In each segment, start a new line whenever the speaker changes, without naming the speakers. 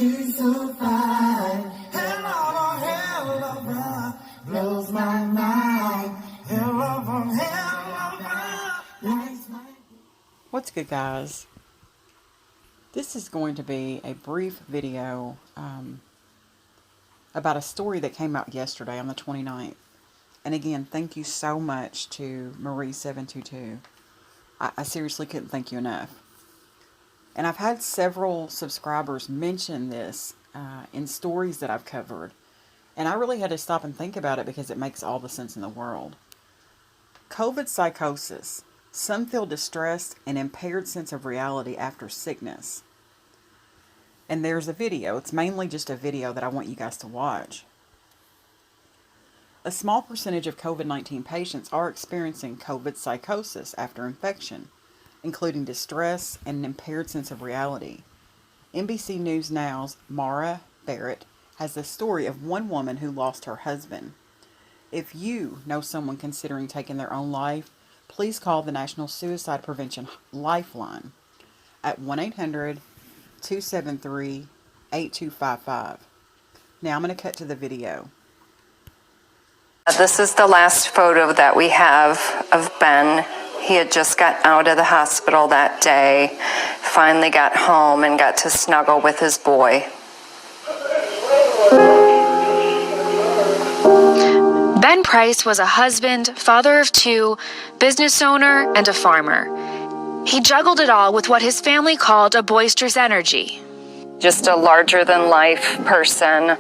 she's so fine. Hell of a ride, blows my mind. Hell of a ride, lights my...
What's good, guys? This is going to be a brief video about a story that came out yesterday on the 29th. And again, thank you so much to Marie722. I seriously couldn't thank you enough. And I've had several subscribers mention this in stories that I've covered. And I really had to stop and think about it because it makes all the sense in the world. COVID psychosis. Some feel distressed and impaired sense of reality after sickness. And there's a video. It's mainly just a video that I want you guys to watch. A small percentage of COVID-19 patients are experiencing COVID psychosis after infection, including distress and an impaired sense of reality. NBC News Now's Mara Barrett has the story of one woman who lost her husband. If you know someone considering taking their own life, please call the National Suicide Prevention Lifeline at 1-800-273-8255. Now I'm going to cut to the video.
This is the last photo that we have of Ben. He had just got out of the hospital that day, finally got home and got to snuggle with his boy.
Ben Price was a husband, father of two, business owner, and a farmer. He juggled it all with what his family called a boisterous energy.
Just a larger-than-life person,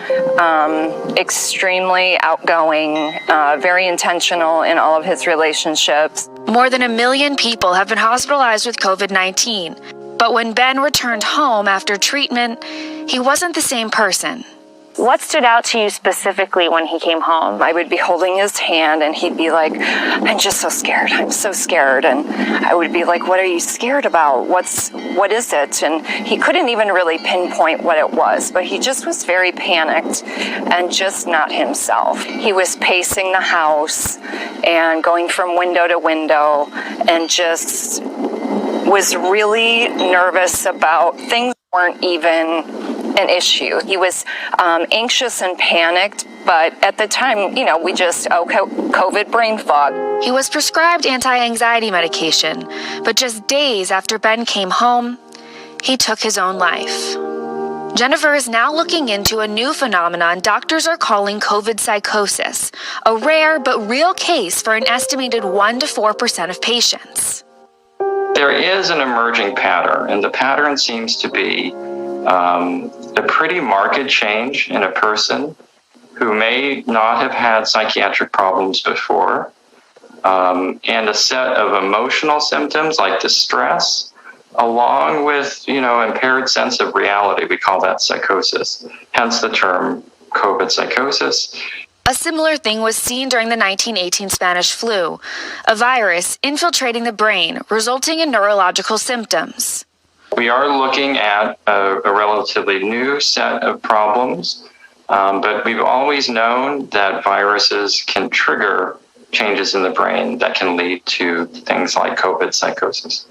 extremely outgoing, very intentional in all of his relationships.
More than 1 million people have been hospitalized with COVID-19. But when Ben returned home after treatment, he wasn't the same person. What stood out to you specifically when he came home?
I would be holding his hand and he'd be like, I'm just so scared. I'm so scared. And I would be like, what are you scared about? What is it? And he couldn't even really pinpoint what it was, but he just was very panicked and just not himself. He was pacing the house and going from window to window and just was really nervous about things that weren't even an issue. He was anxious and panicked, but at the time, we just, COVID brain fog.
He was prescribed anti-anxiety medication, but just days after Ben came home, he took his own life. Jennifer is now looking into a new phenomenon doctors are calling COVID psychosis, a rare but real case for an estimated 1 to 4% of patients.
There is an emerging pattern, and the pattern seems to be a pretty marked change in a person who may not have had psychiatric problems before, and a set of emotional symptoms like distress, along with, impaired sense of reality. We call that psychosis, hence the term COVID psychosis.
A similar thing was seen during the 1918 Spanish flu, a virus infiltrating the brain, resulting in neurological symptoms.
We are looking at a relatively new set of problems, but we've always known that viruses can trigger changes in the brain that can lead to things like COVID psychosis.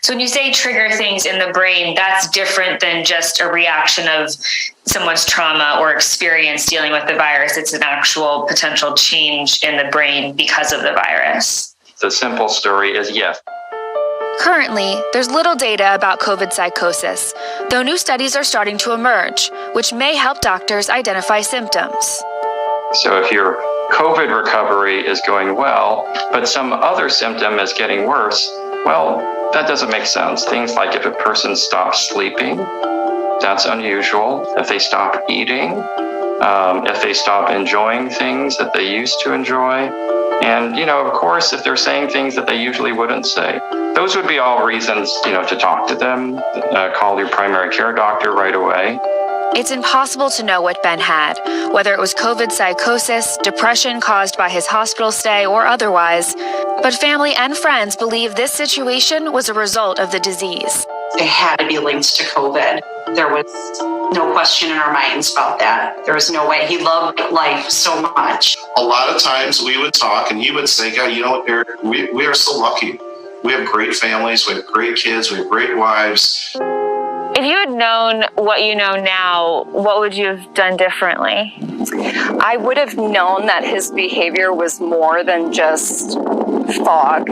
So when you say trigger things in the brain, that's different than just a reaction of someone's trauma or experience dealing with the virus. It's an actual potential change in the brain because of the virus.
The simple story is yes.
Currently, there's little data about COVID psychosis, though new studies are starting to emerge, which may help doctors identify symptoms.
So if your COVID recovery is going well, but some other symptom is getting worse, well, that doesn't make sense. Things like if a person stops sleeping, that's unusual. If they stop eating, if they stop enjoying things that they used to enjoy, and, of course, if they're saying things that they usually wouldn't say, those would be all reasons, to talk to them, call your primary care doctor right away.
It's impossible to know what Ben had, whether it was COVID psychosis, depression caused by his hospital stay, or otherwise. But family and friends believe this situation was a result of the disease.
It had to be linked to COVID. There was no question in our minds about that. There was no way. He loved life so much.
A lot of times we would talk and he would say, God, Eric, we are so lucky. We have great families, we have great kids, we have great wives.
If you had known what you know now, what would you have done differently?
I would have known that his behavior was more than just fog,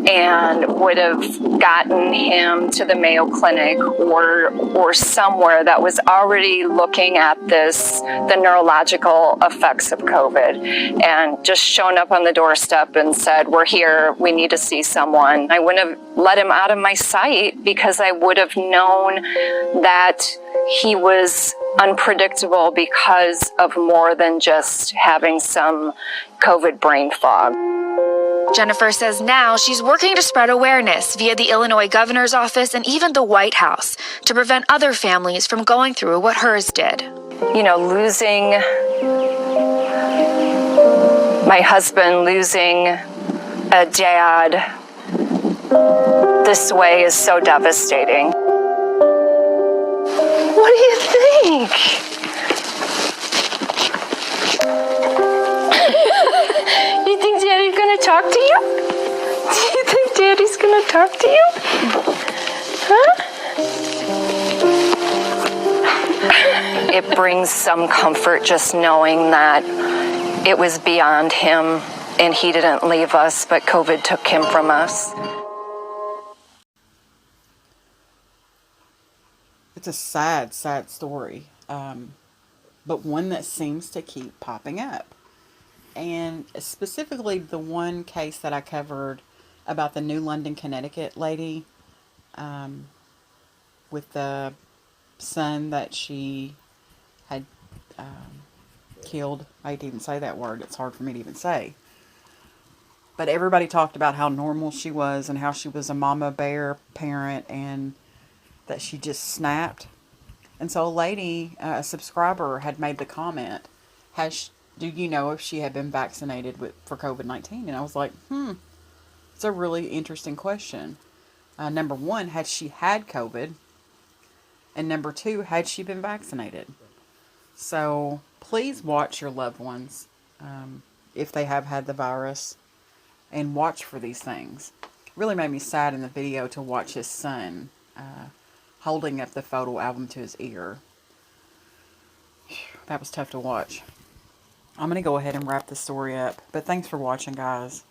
and would have gotten him to the Mayo Clinic or somewhere that was already looking at the neurological effects of COVID, and just shown up on the doorstep and said, "We're here, we need to see someone." I wouldn't have let him out of my sight, because I would have known that he was unpredictable because of more than just having some COVID brain fog.
Jennifer says now she's working to spread awareness via the Illinois governor's office and even the White House to prevent other families from going through what hers did.
You know, losing my husband, losing a dad this way is so devastating. What do you think?
You think Daddy's gonna talk to you? Do you think Daddy's gonna talk to you? Huh?
It brings some comfort just knowing that it was beyond him and he didn't leave us, but COVID took him from us.
It's a sad, sad story, but one that seems to keep popping up. And specifically the one case that I covered about the New London, Connecticut lady with the son that she had killed. I hate to even say that word. It's hard for me to even say. But everybody talked about how normal she was and how she was a mama bear parent and that she just snapped. And so a lady, a subscriber, had made the comment, do you know if she had been vaccinated for COVID-19? And I was like, it's a really interesting question. Number one, had she had COVID? And number two, had she been vaccinated? So please watch your loved ones if they have had the virus, and watch for these things. It really made me sad in the video to watch his son holding up the photo album to his ear. That was tough to watch. I'm going to go ahead and wrap this story up. But thanks for watching, guys.